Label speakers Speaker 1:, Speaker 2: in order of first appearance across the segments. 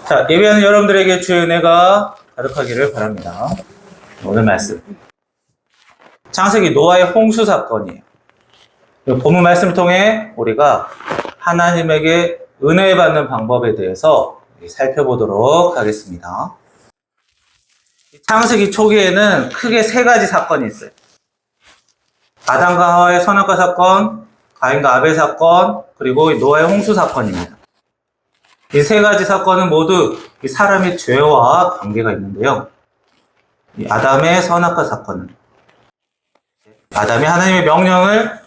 Speaker 1: 자, 예배하는 여러분들에게 주의 은혜가 가득하기를 바랍니다. 오늘 말씀. 창세기 노아의 홍수 사건이에요. 본문 말씀을 통해 우리가 하나님에게 은혜 받는 방법에 대해서 살펴보도록 하겠습니다. 창세기 초기에는 크게 세 가지 사건이 있어요. 아담과 하와의 선악과 사건, 가인과 아벨 사건, 그리고 노아의 홍수 사건입니다. 이 세 가지 사건은 모두 사람의 죄와 관계가 있는데요. 이 아담의 선악과 사건은 아담이 하나님의 명령을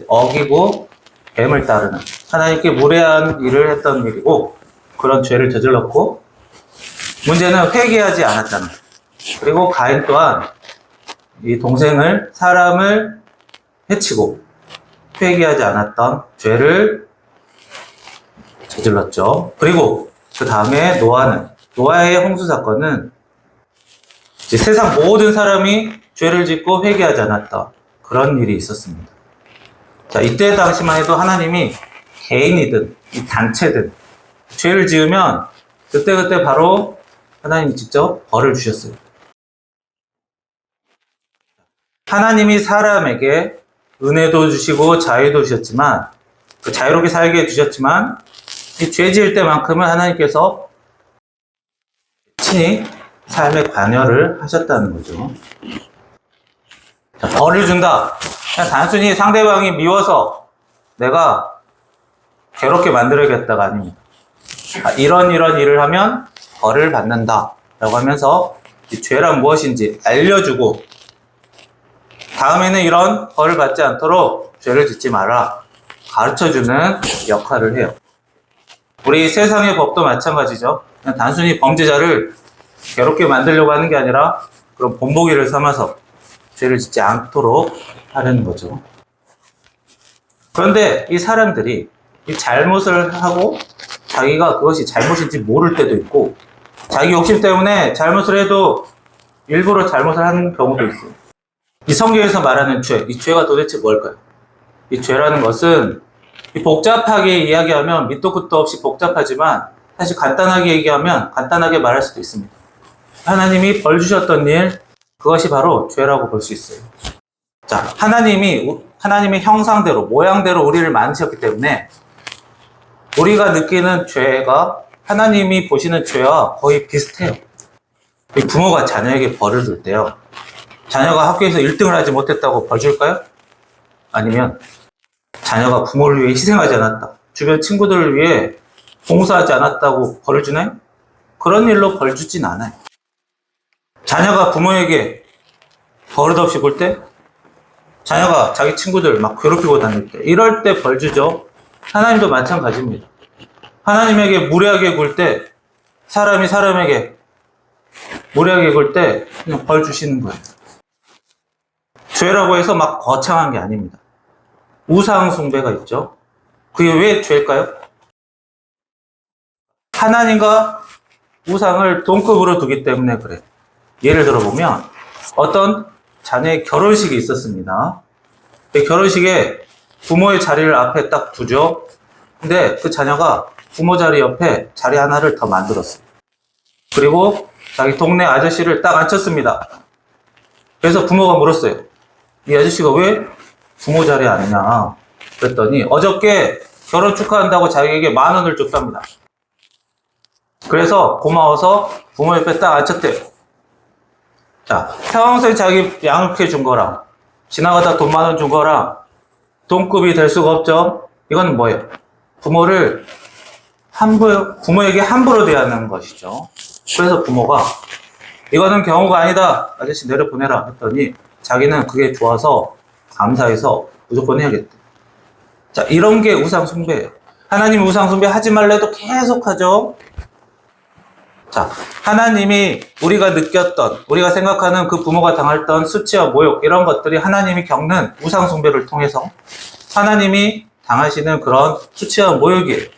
Speaker 1: 어기고 뱀을 따르는 하나님께 무례한 일을 했던 일이고, 그런 죄를 저질렀고, 문제는 회개하지 않았다는 거예요. 그리고 가인 또한 이 동생을, 사람을 해치고 회개하지 않았던 죄를 저질렀죠. 그리고 그 다음에 노아의 홍수 사건은 이제 세상 모든 사람이 죄를 짓고 회개하지 않았다, 그런 일이 있었습니다. 자, 이때 당시만 해도 하나님이 개인이든 이 단체든 죄를 지으면 그때그때 바로 하나님이 직접 벌을 주셨어요. 하나님이 사람에게 은혜도 주시고 자유도 주셨지만, 그 자유롭게 살게 해주셨지만, 이 죄 지을 때만큼은 하나님께서 친히 삶에 관여를 하셨다는 거죠. 자, 벌을 준다. 그냥 단순히 상대방이 미워서 내가 괴롭게 만들어야겠다가 아닙니다. 이런 일을 하면 벌을 받는다 라고 하면서 이 죄란 무엇인지 알려주고, 다음에는 이런 벌을 받지 않도록 죄를 짓지 마라 가르쳐주는 역할을 해요. 우리 세상의 법도 마찬가지죠. 그냥 단순히 범죄자를 괴롭게 만들려고 하는 게 아니라 그런 본보기를 삼아서 죄를 짓지 않도록 하려는 거죠. 그런데 이 사람들이 이 잘못을 하고 자기가 그것이 잘못인지 모를 때도 있고, 자기 욕심 때문에 잘못을 해도 일부러 잘못을 하는 경우도 있어요. 이 성경에서 말하는 죄, 이 죄가 도대체 뭘까요? 이 죄라는 것은 복잡하게 이야기하면 밑도 끝도 없이 복잡하지만, 사실 간단하게 얘기하면 간단하게 말할 수도 있습니다. 하나님이 벌 주셨던 일, 그것이 바로 죄라고 볼 수 있어요. 자, 하나님의 형상대로, 모양대로 우리를 만드셨기 때문에 우리가 느끼는 죄가 하나님이 보시는 죄와 거의 비슷해요. 부모가 자녀에게 벌을 줄 때요, 자녀가 학교에서 1등을 하지 못했다고 벌 줄까요? 아니면 자녀가 부모를 위해 희생하지 않았다, 주변 친구들을 위해 봉사하지 않았다고 벌을 주나요? 그런 일로 벌 주진 않아요. 자녀가 부모에게 버릇없이 굴 때, 자녀가 자기 친구들 막 괴롭히고 다닐 때, 이럴 때 벌 주죠. 하나님도 마찬가지입니다. 하나님에게 무례하게 굴 때, 사람이 사람에게 무례하게 굴 때 그냥 벌 주시는 거예요. 죄라고 해서 막 거창한 게 아닙니다. 우상 숭배가 있죠. 그게 왜 죄일까요? 하나님과 우상을 동급으로 두기 때문에 그래요. 예를 들어보면 어떤 자녀의 결혼식이 있었습니다. 그 결혼식에 부모의 자리를 앞에 딱 두죠. 근데 그 자녀가 부모 자리 옆에 자리 하나를 더 만들었어요. 그리고 자기 동네 아저씨를 딱 앉혔습니다. 그래서 부모가 물었어요. 이 아저씨가 왜 부모 자리에 앉냐? 그랬더니 어저께 결혼 축하한다고 자기에게 10,000원을 줬답니다. 그래서 고마워서 부모 옆에 딱 앉혔대요. 자, 평소에 자기 양육해 준 거랑 지나가다 돈 10,000원 준 거랑 동급이 될 수가 없죠. 이건 뭐예요? 부모에게 함부로 대하는 것이죠. 그래서 부모가 이거는 경우가 아니다, 아저씨 내려보내라 했더니 자기는 그게 좋아서 감사해서 무조건 해야겠대. 자, 이런 게 우상 숭배예요. 하나님 우상 숭배 하지 말래도 계속 하죠. 자, 하나님이 우리가 느꼈던, 우리가 생각하는 그 부모가 당했던 수치와 모욕, 이런 것들이 하나님이 겪는 우상 숭배를 통해서 하나님이 당하시는 그런 수치와 모욕이에요.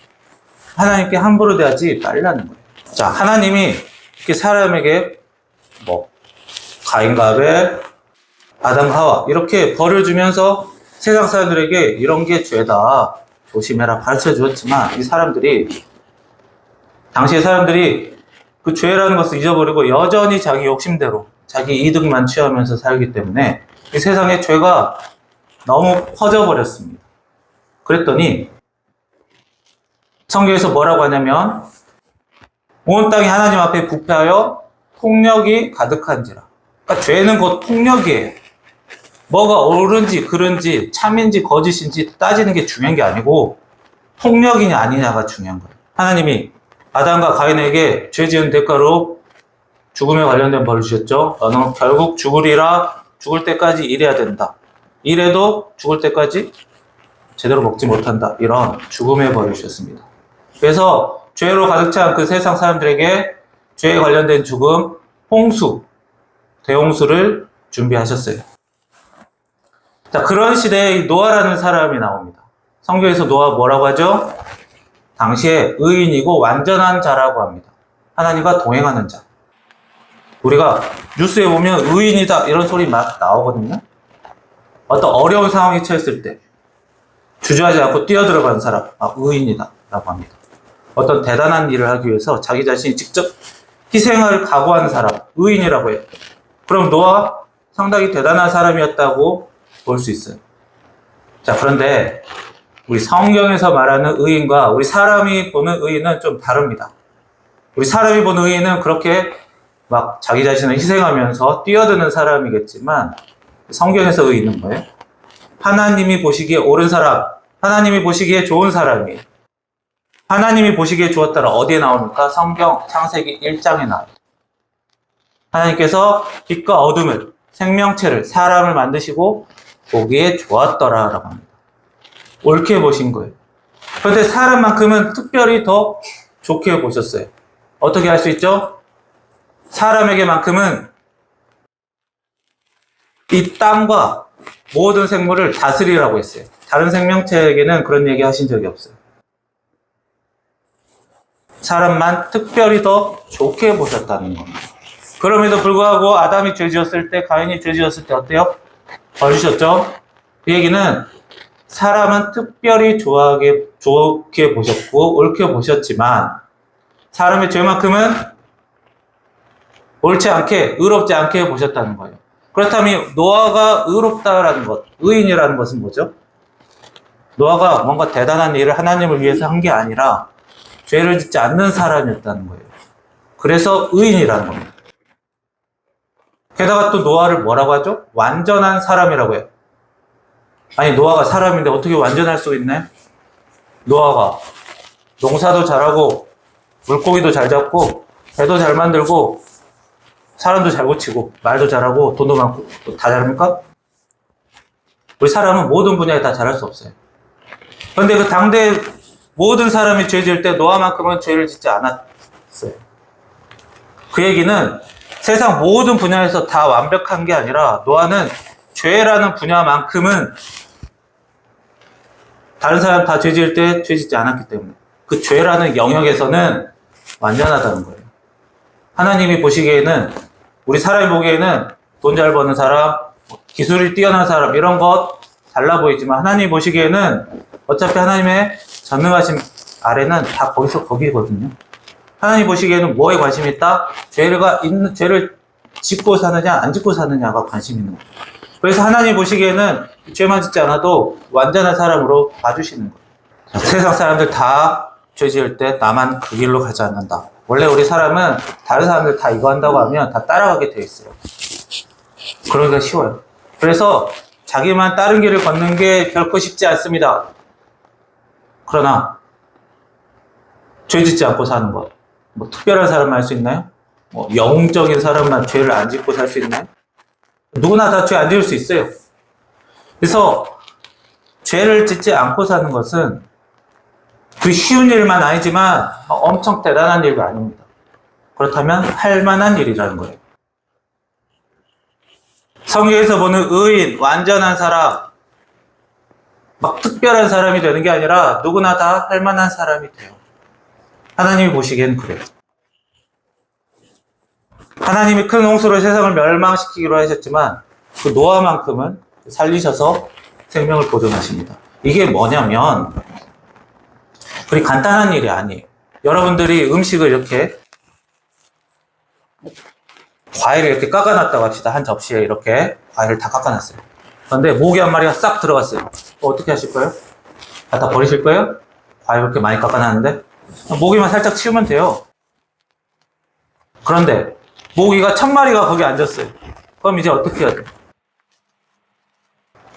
Speaker 1: 하나님께 함부로 대하지 말라는 거예요. 자, 하나님이 이렇게 사람에게 가인과 아벨, 아담 하와 이렇게 벌을 주면서 세상 사람들에게 이런 게 죄다, 조심해라 가르쳐 주었지만, 이 사람들이 당시의 사람들이 그 죄라는 것을 잊어버리고 여전히 자기 욕심대로 자기 이득만 취하면서 살기 때문에 이 세상에 죄가 너무 퍼져버렸습니다. 그랬더니 성경에서 뭐라고 하냐면 온 땅이 하나님 앞에 부패하여 폭력이 가득한지라. 그러니까 죄는 곧 폭력이에요. 뭐가 옳은지 그른지 참인지 거짓인지 따지는 게 중요한 게 아니고 폭력이냐 아니냐가 중요한 거예요. 하나님이 아담과 가인에게 죄 지은 대가로 죽음에 관련된 벌을 주셨죠. 너는 결국 죽으리라. 죽을 때까지 일해야 된다. 일해도 죽을 때까지 제대로 먹지 못한다. 이런 죽음의 벌을 주셨습니다. 그래서 죄로 가득 찬 그 세상 사람들에게 죄에 관련된 죽음, 홍수, 대홍수를 준비하셨어요. 자, 그런 시대에 노아라는 사람이 나옵니다. 성경에서 노아 뭐라고 하죠? 당시에 의인이고 완전한 자라고 합니다. 하나님과 동행하는 자. 우리가 뉴스에 보면 의인이다 이런 소리 막 나오거든요. 어떤 어려운 상황에 처했을 때 주저하지 않고 뛰어들어가는 사람, 의인이다 라고 합니다. 어떤 대단한 일을 하기 위해서 자기 자신이 직접 희생을 각오하는 사람, 의인이라고 해요. 그럼 노아가 상당히 대단한 사람이었다고 볼 수 있어요. 자, 그런데 우리 성경에서 말하는 의인과 우리 사람이 보는 의인은 좀 다릅니다. 우리 사람이 보는 의인은 그렇게 막 자기 자신을 희생하면서 뛰어드는 사람이겠지만 성경에서 의인은 뭐예요? 하나님이 보시기에 옳은 사람, 하나님이 보시기에 좋은 사람이 하나님이 보시기에 좋았다라 어디에 나옵니까? 성경 창세기 1장에 나와요. 하나님께서 빛과 어둠을, 생명체를, 사람을 만드시고 보기에 좋았더라 라고 합니다. 옳게 보신 거예요. 그런데 사람만큼은 특별히 더 좋게 보셨어요. 어떻게 할 수 있죠? 사람에게만큼은 이 땅과 모든 생물을 다스리라고 했어요. 다른 생명체에게는 그런 얘기 하신 적이 없어요. 사람만 특별히 더 좋게 보셨다는 겁니다. 그럼에도 불구하고 아담이 죄 지었을 때, 가인이 죄 지었을 때 어때요? 벌주셨죠? 그 얘기는 사람은 특별히 좋게 보셨고 옳게 보셨지만 사람의 죄만큼은 옳지 않게, 의롭지 않게 보셨다는 거예요. 그렇다면 노아가 의롭다라는 것, 의인이라는 것은 뭐죠? 노아가 뭔가 대단한 일을 하나님을 위해서 한 게 아니라 죄를 짓지 않는 사람이었다는 거예요. 그래서 의인이라는 겁니다. 게다가 또 노아를 뭐라고 하죠? 완전한 사람이라고 해요. 아니, 노아가 사람인데 어떻게 완전할 수 있나요? 노아가 농사도 잘하고 물고기도 잘 잡고 배도 잘 만들고 사람도 잘 고치고 말도 잘하고 돈도 많고 다 잘합니까? 우리 사람은 모든 분야에 다 잘할 수 없어요. 그런데 그 당대 모든 사람이 죄 지을 때 노아만큼은 죄를 짓지 않았어요. 그 얘기는 세상 모든 분야에서 다 완벽한 게 아니라 노아는 죄라는 분야만큼은 다른 사람 다 죄 지을 때 죄 짓지 않았기 때문에 그 죄라는 영역에서는 완전하다는 거예요. 하나님이 보시기에는, 우리 사람이 보기에는 돈 잘 버는 사람, 기술이 뛰어난 사람 이런 것 달라 보이지만 하나님이 보시기에는 어차피 하나님의 전능하심 아래는 다 거기서 거기거든요. 하나님 보시기에는 뭐에 관심이 있다? 죄를 짓고 사느냐 안 짓고 사느냐가 관심이 있는 거예요. 그래서 하나님 보시기에는 죄만 짓지 않아도 완전한 사람으로 봐주시는 거예요. 세상 사람들 다 죄 지을 때 나만 그 길로 가지 않는다. 원래 우리 사람은 다른 사람들 다 이거 한다고 하면 다 따라가게 돼 있어요. 그러기가 쉬워요. 그래서 자기만 다른 길을 걷는 게 결코 쉽지 않습니다. 그러나 죄 짓지 않고 사는 것, 뭐 특별한 사람만 할 수 있나요? 뭐 영적인 사람만 죄를 안 짓고 살 수 있나요? 누구나 다 죄 안 지을 수 있어요. 그래서 죄를 짓지 않고 사는 것은 그 쉬운 일만 아니지만 엄청 대단한 일도 아닙니다. 그렇다면 할 만한 일이라는 거예요. 성경에서 보는 의인, 완전한 사람, 막 특별한 사람이 되는 게 아니라 누구나 다 할 만한 사람이 돼요. 하나님이 보시기엔 그래요. 하나님이 큰 홍수로 세상을 멸망시키기로 하셨지만 그 노아만큼은 살리셔서 생명을 보존하십니다. 이게 뭐냐면 그리 간단한 일이 아니에요. 여러분들이 음식을 이렇게 과일을 이렇게 깎아놨다고 합시다. 한 접시에 이렇게 과일을 다 깎아놨어요. 그런데 모기 한 마리가 싹 들어갔어요. 어떻게 하실 거예요? 갖다 버리실 거예요? 과일 이렇게 많이 깎아놨는데 모기만 살짝 치우면 돼요. 그런데 모기가 1000마리가 거기 앉았어요. 그럼 이제 어떻게 해야 돼?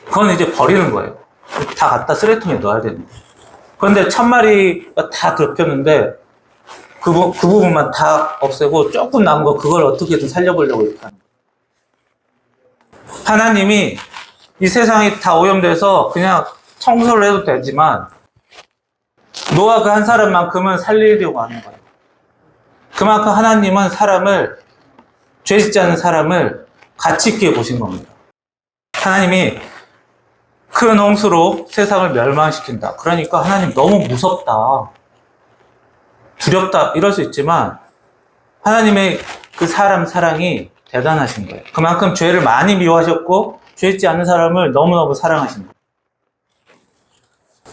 Speaker 1: 그건 이제 버리는 거예요. 다 갖다 쓰레기통에 넣어야 되는 거예요. 그런데 1000마리가 다 덮였는데 그 부분만 다 없애고 조금 남은 거 그걸 어떻게든 살려보려고 이렇게 하는 거예요. 하나님이 이 세상이 다 오염돼서 그냥 청소를 해도 되지만 노아 그 한 사람만큼은 살리려고 하는 거예요. 그만큼 하나님은 죄 짓지 않는 사람을 가치 있게 보신 겁니다. 하나님이 큰 홍수로 세상을 멸망시킨다. 그러니까 하나님 너무 무섭다, 두렵다 이럴 수 있지만 하나님의 그 사람 사랑이 대단하신 거예요. 그만큼 죄를 많이 미워하셨고 죄 짓지 않는 사람을 너무너무 사랑하신 거예요.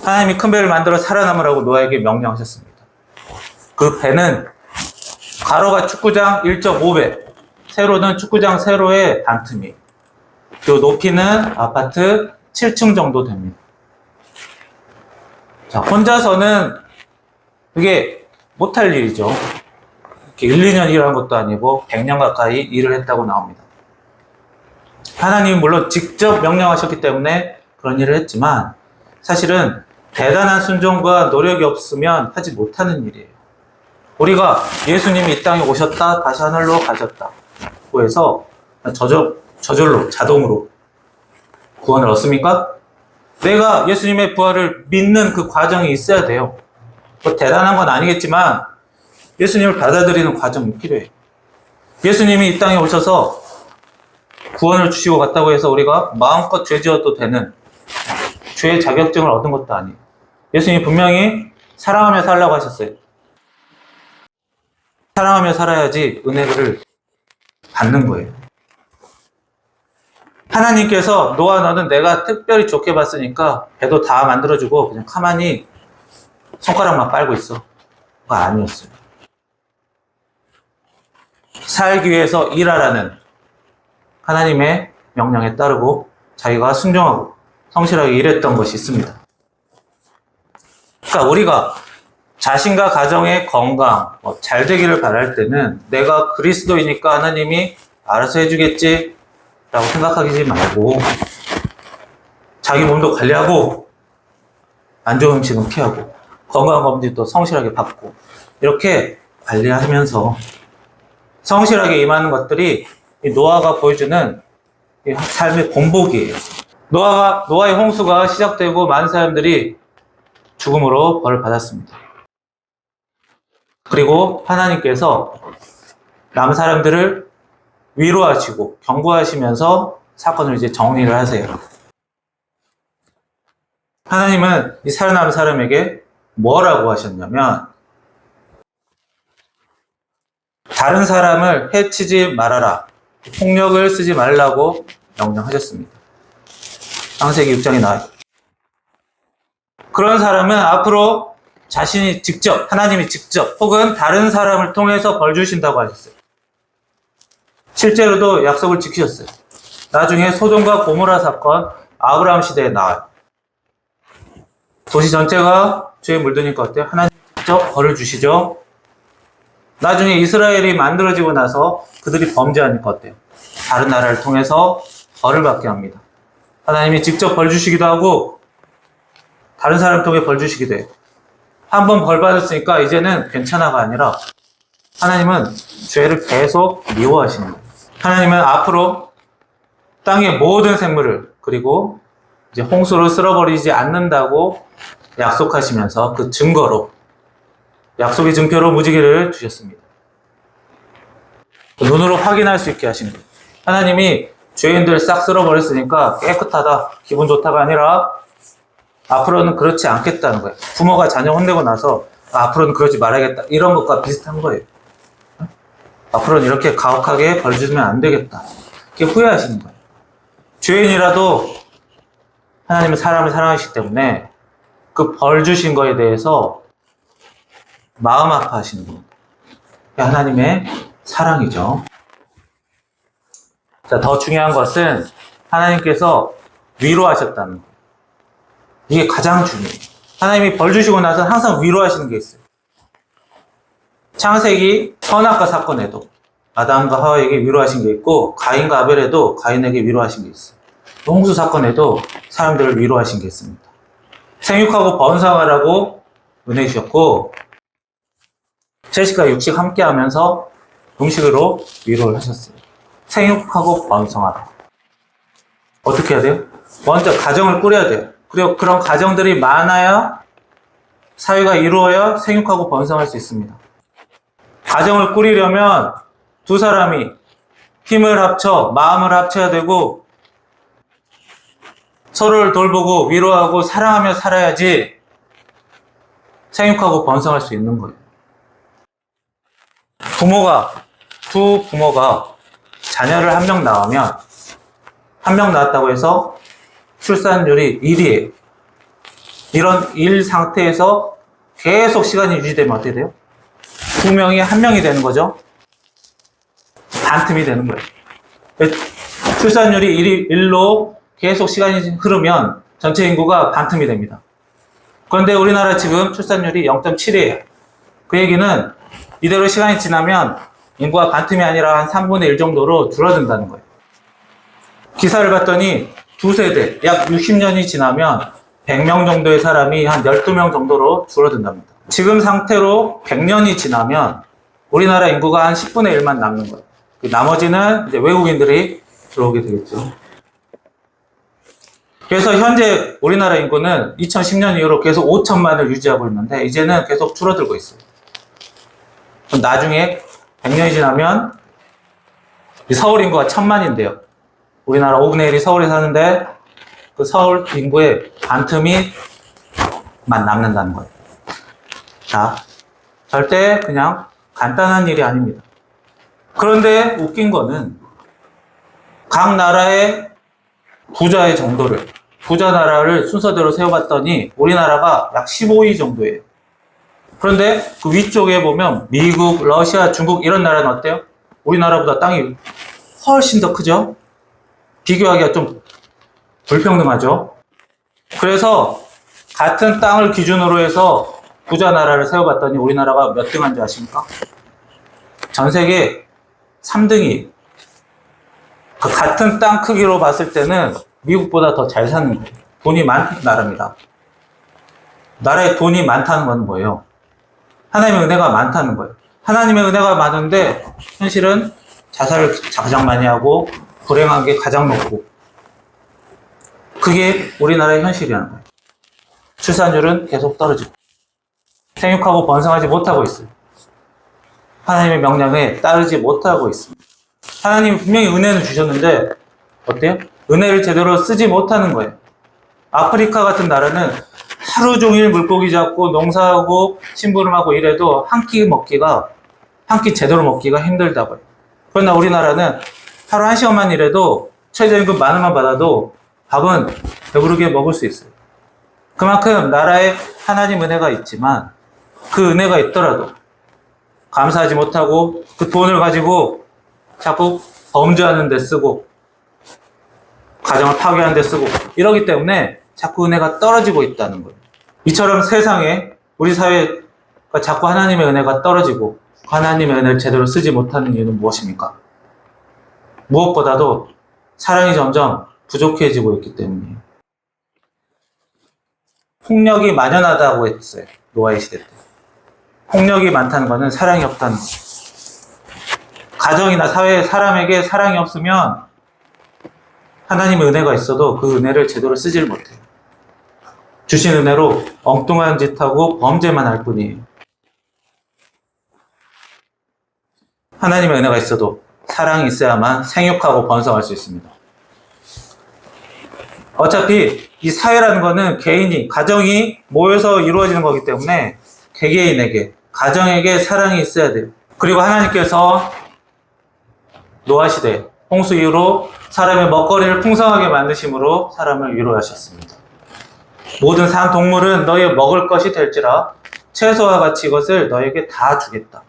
Speaker 1: 하나님이 큰 배를 만들어 살아남으라고 노아에게 명령하셨습니다. 그 배는 가로가 축구장 1.5배, 세로는 축구장 세로의 반틈이, 그리고 높이는 아파트 7층 정도 됩니다. 자, 혼자서는 그게 못할 일이죠. 이렇게 1, 2년 일한 것도 아니고 100년 가까이 일을 했다고 나옵니다. 하나님이 물론 직접 명령하셨기 때문에 그런 일을 했지만 사실은 대단한 순종과 노력이 없으면 하지 못하는 일이에요. 우리가 예수님이 이 땅에 오셨다 다시 하늘로 가셨다 해서 저절로 자동으로 구원을 얻습니까? 내가 예수님의 부활을 믿는 그 과정이 있어야 돼요. 뭐 대단한 건 아니겠지만 예수님을 받아들이는 과정이 필요해요. 예수님이 이 땅에 오셔서 구원을 주시고 갔다고 해서 우리가 마음껏 죄 지어도 되는 죄의 자격증을 얻은 것도 아니에요. 예수님이 분명히 사랑하며 살라고 하셨어요. 사랑하며 살아야지 은혜를 받는 거예요. 하나님께서 노아 너는 내가 특별히 좋게 봤으니까 배도 다 만들어주고 그냥 가만히 손가락만 빨고 있어. 그거 아니었어요. 살기 위해서 일하라는 하나님의 명령에 따르고 자기가 순종하고 성실하게 일했던 것이 있습니다. 그러니까 우리가 자신과 가정의 건강, 잘 되기를 바랄 때는 내가 그리스도이니까 하나님이 알아서 해주겠지 라고 생각하지 말고 자기 몸도 관리하고 안 좋은 음식은 피하고 건강검진도 성실하게 받고 이렇게 관리하면서 성실하게 임하는 것들이 노아가 보여주는 삶의 본보기예요. 노아의 홍수가 시작되고 많은 사람들이 죽음으로 벌을 받았습니다. 그리고 하나님께서 남은 사람들을 위로하시고 경고하시면서 사건을 이제 정리를 하세요. 하나님은 이 살아남은 사람에게 뭐라고 하셨냐면 다른 사람을 해치지 말아라. 폭력을 쓰지 말라고 명령하셨습니다. 창세기 6장에 나와요. 그런 사람은 앞으로 자신이 직접, 하나님이 직접 혹은 다른 사람을 통해서 벌 주신다고 하셨어요. 실제로도 약속을 지키셨어요. 나중에 소돔과 고모라 사건, 아브라함 시대에 나와요. 도시 전체가 죄에 물드니까 어때요? 하나님 직접 벌을 주시죠. 나중에 이스라엘이 만들어지고 나서 그들이 범죄하니까 어때요? 다른 나라를 통해서 벌을 받게 합니다. 하나님이 직접 벌 주시기도 하고 다른 사람 통해 벌 주시기도 해요. 한 번 벌 받았으니까 이제는 괜찮아가 아니라 하나님은 죄를 계속 미워하시는 거예요. 하나님은 앞으로 땅의 모든 생물을 그리고 이제 홍수로 쓸어버리지 않는다고 약속하시면서 그 증거로 약속의 증표로 무지개를 주셨습니다. 눈으로 확인할 수 있게 하신 거예요. 하나님이 죄인들 싹 쓸어버렸으니까 깨끗하다, 기분 좋다가 아니라 앞으로는 그렇지 않겠다는 거예요. 부모가 자녀 혼내고 나서 앞으로는 그러지 말아야겠다 이런 것과 비슷한 거예요. 앞으로는 이렇게 가혹하게 벌 주면 안 되겠다 이렇게 후회하시는 거예요. 죄인이라도 하나님은 사람을 사랑하시기 때문에 그 벌 주신 거에 대해서 마음 아파하시는 분. 하나님의 사랑이죠. 자, 더 중요한 것은 하나님께서 위로하셨다는 거. 이게 가장 중요해요. 하나님이 벌 주시고 나서 항상 위로하시는 게 있어요. 창세기 선악과 사건에도 아담과 하와에게 위로하신 게 있고, 가인과 아벨에도 가인에게 위로하신 게 있어요. 홍수 사건에도 사람들을 위로하신 게 있습니다. 생육하고 번성하라고 은혜 주셨고, 채식과 육식 함께 하면서 음식으로 위로를 하셨어요. 생육하고 번성하라. 어떻게 해야 돼요? 먼저 가정을 꾸려야 돼요. 그리고 그런 가정들이 많아야 사회가 이루어야 생육하고 번성할 수 있습니다. 가정을 꾸리려면 두 사람이 힘을 합쳐 마음을 합쳐야 되고, 서로를 돌보고 위로하고 사랑하며 살아야지 생육하고 번성할 수 있는 거예요. 두 부모가 자녀를 한 명 낳으면, 한 명 낳았다고 해서 출산율이 1이에요. 이런 1 상태에서 계속 시간이 유지되면 어떻게 돼요? 두 명이 한 명이 되는 거죠. 반틈이 되는 거예요. 출산율이 1로 계속 시간이 흐르면 전체 인구가 반틈이 됩니다. 그런데 우리나라 지금 출산율이 0.7이에요. 그 얘기는 이대로 시간이 지나면 인구가 반틈이 아니라 한 3분의 1 정도로 줄어든다는 거예요. 기사를 봤더니 두 세대, 약 60년이 지나면 100명 정도의 사람이 한 12명 정도로 줄어든답니다. 지금 상태로 100년이 지나면 우리나라 인구가 한 10분의 1만 남는 거예요. 나머지는 이제 외국인들이 들어오게 되겠죠. 그래서 현재 우리나라 인구는 2010년 이후로 계속 5천만을 유지하고 있는데, 이제는 계속 줄어들고 있어요. 그럼 나중에 100년이 지나면 서울 인구가 1000만인데요. 우리나라 5분의 1이 서울에 사는데 그 서울 인구의 반틈이 만 남는다는 거예요. 자, 절대 그냥 간단한 일이 아닙니다. 그런데 웃긴 거는 각 나라의 부자의 정도를, 부자 나라를 순서대로 세워봤더니 우리나라가 약 15위 정도예요. 그런데 그 위쪽에 보면 미국, 러시아, 중국 이런 나라는 어때요? 우리나라보다 땅이 훨씬 더 크죠? 비교하기가 좀 불평등하죠? 그래서 같은 땅을 기준으로 해서 부자 나라를 세워봤더니 우리나라가 몇 등 한 줄 아십니까? 전 세계 3등이. 그 같은 땅 크기로 봤을 때는 미국보다 더 잘 사는 거예요. 돈이 많은 나라입니다. 나라에 돈이 많다는 건 뭐예요? 하나님의 은혜가 많다는 거예요. 하나님의 은혜가 많은데 현실은 자살을 가장 많이 하고 불행한 게 가장 높고, 그게 우리나라의 현실이라는 거예요. 출산율은 계속 떨어지고 생육하고 번성하지 못하고 있어요. 하나님의 명령에 따르지 못하고 있습니다. 하나님이 분명히 은혜는 주셨는데 어때요? 은혜를 제대로 쓰지 못하는 거예요. 아프리카 같은 나라는 하루 종일 물고기 잡고 농사하고 심부름하고 이래도 한 끼 제대로 먹기가 힘들다고요. 그러나 우리나라는 하루 1시간만 일해도 최저임금 10,000원만 받아도 밥은 배부르게 먹을 수 있어요. 그만큼 나라에 하나님 은혜가 있지만 그 은혜가 있더라도 감사하지 못하고 그 돈을 가지고 자꾸 범죄하는 데 쓰고 가정을 파괴하는 데 쓰고 이러기 때문에 자꾸 은혜가 떨어지고 있다는 거예요. 이처럼 세상에 우리 사회가 자꾸 하나님의 은혜가 떨어지고 하나님의 은혜를 제대로 쓰지 못하는 이유는 무엇입니까? 무엇보다도 사랑이 점점 부족해지고 있기 때문이에요. 폭력이 만연하다고 했어요. 노아의 시대 때. 폭력이 많다는 것은 사랑이 없다는 거예요. 가정이나 사회에 사람에게 사랑이 없으면 하나님의 은혜가 있어도 그 은혜를 제대로 쓰질 못해요. 주신 은혜로 엉뚱한 짓하고 범죄만 할 뿐이에요. 하나님의 은혜가 있어도 사랑이 있어야만 생육하고 번성할 수 있습니다. 어차피 이 사회라는 거는 개인이, 가정이 모여서 이루어지는 거기 때문에 개개인에게, 가정에게 사랑이 있어야 돼요. 그리고 하나님께서 노아 시대, 홍수 이후로 사람의 먹거리를 풍성하게 만드심으로 사람을 위로하셨습니다. 모든 산 동물은 너희의 먹을 것이 될지라 채소와 같이 이것을 너에게 다 주겠다.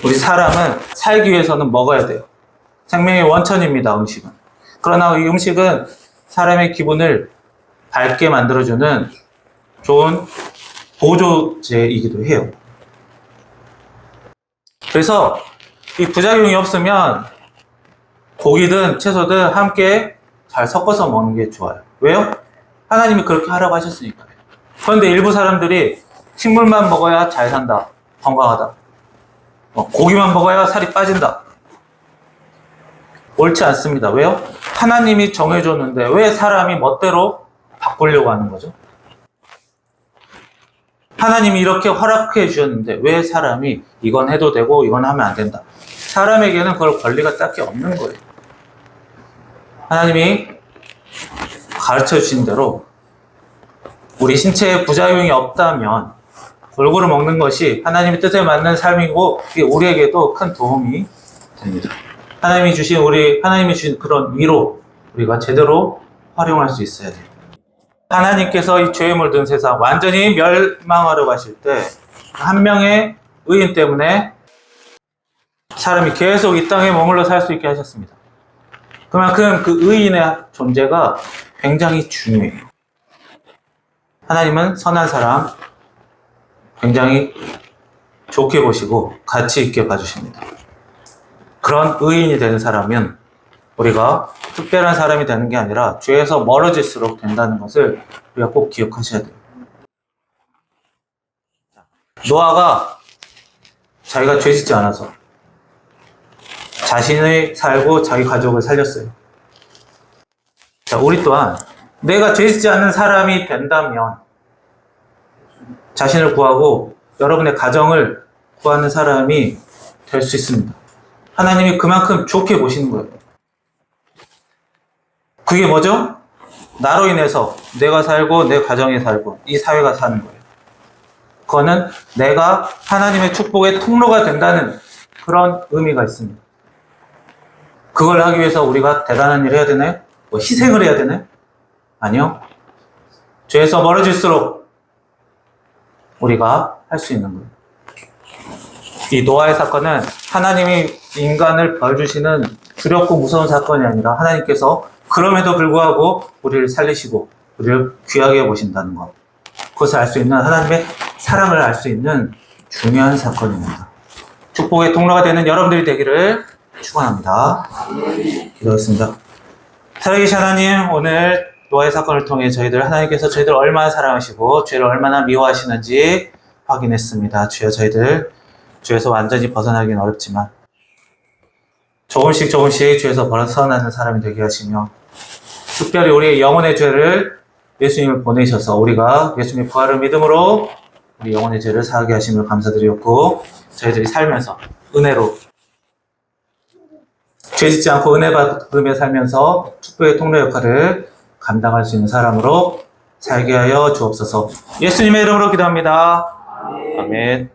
Speaker 1: 우리 사람은 살기 위해서는 먹어야 돼요. 생명의 원천입니다, 음식은. 그러나 이 음식은 사람의 기분을 밝게 만들어주는 좋은 보조제이기도 해요. 그래서 이 부작용이 없으면 고기든 채소든 함께 잘 섞어서 먹는 게 좋아요. 왜요? 하나님이 그렇게 하라고 하셨으니까요. 그런데 일부 사람들이 식물만 먹어야 잘 산다, 건강하다. 고기만 먹어야 살이 빠진다. 옳지 않습니다. 왜요? 하나님이 정해줬는데 왜 사람이 멋대로 바꾸려고 하는 거죠? 하나님이 이렇게 허락해 주셨는데 왜 사람이 이건 해도 되고 이건 하면 안 된다. 사람에게는 그걸 권리가 딱히 없는 거예요. 하나님이 가르쳐 주신 대로 우리 신체에 부작용이 없다면 골고루 먹는 것이 하나님의 뜻에 맞는 삶이고 이게 우리에게도 큰 도움이 됩니다. 하나님이 주신 그런 위로 우리가 제대로 활용할 수 있어야 돼요. 하나님께서 이 죄에 물든 세상 완전히 멸망하려고 하실 때 한 명의 의인 때문에 사람이 계속 이 땅에 머물러 살 수 있게 하셨습니다. 그만큼 그 의인의 존재가 굉장히 중요해요. 하나님은 선한 사람 굉장히 좋게 보시고 가치 있게 봐주십니다. 그런 의인이 되는 사람은 우리가 특별한 사람이 되는 게 아니라 죄에서 멀어질수록 된다는 것을 우리가 꼭 기억하셔야 돼요. 노아가 자기가 죄 짓지 않아서 자신이 살고 자기 가족을 살렸어요. 자, 우리 또한 내가 죄 짓지 않는 사람이 된다면 자신을 구하고 여러분의 가정을 구하는 사람이 될 수 있습니다. 하나님이 그만큼 좋게 보시는 거예요. 그게 뭐죠? 나로 인해서 내가 살고 내 가정이 살고 이 사회가 사는 거예요. 그거는 내가 하나님의 축복의 통로가 된다는 그런 의미가 있습니다. 그걸 하기 위해서 우리가 대단한 일을 해야 되나요? 희생을 해야 되나요? 아니요. 죄에서 멀어질수록 우리가 할 수 있는 거예요. 이 노아의 사건은 하나님이 인간을 벌 주시는 두렵고 무서운 사건이 아니라 하나님께서 그럼에도 불구하고 우리를 살리시고 우리를 귀하게 보신다는 것. 그것을 알 수 있는 하나님의 사랑을 알 수 있는 중요한 사건입니다. 축복의 통로가 되는 여러분들이 되기를 축원합니다. 기도하겠습니다. 살아계신 하나님, 오늘 노아의 사건을 통해 하나님께서 저희들 얼마나 사랑하시고 죄를 얼마나 미워하시는지 확인했습니다. 주여, 저희들 죄에서 완전히 벗어나기는 어렵지만 조금씩 죄에서 벗어나는 사람이 되게 하시며 특별히 우리의 영혼의 죄를 예수님을 보내셔서 우리가 예수님의 부활을 믿음으로 우리 영혼의 죄를 사하게 하심을 감사드렸고 저희들이 살면서 은혜로 죄 짓지 않고 은혜 받으며 살면서 축복의 통로 역할을 감당할 수 있는 사람으로 살게 하여 주옵소서. 예수님의 이름으로 기도합니다. 아멘.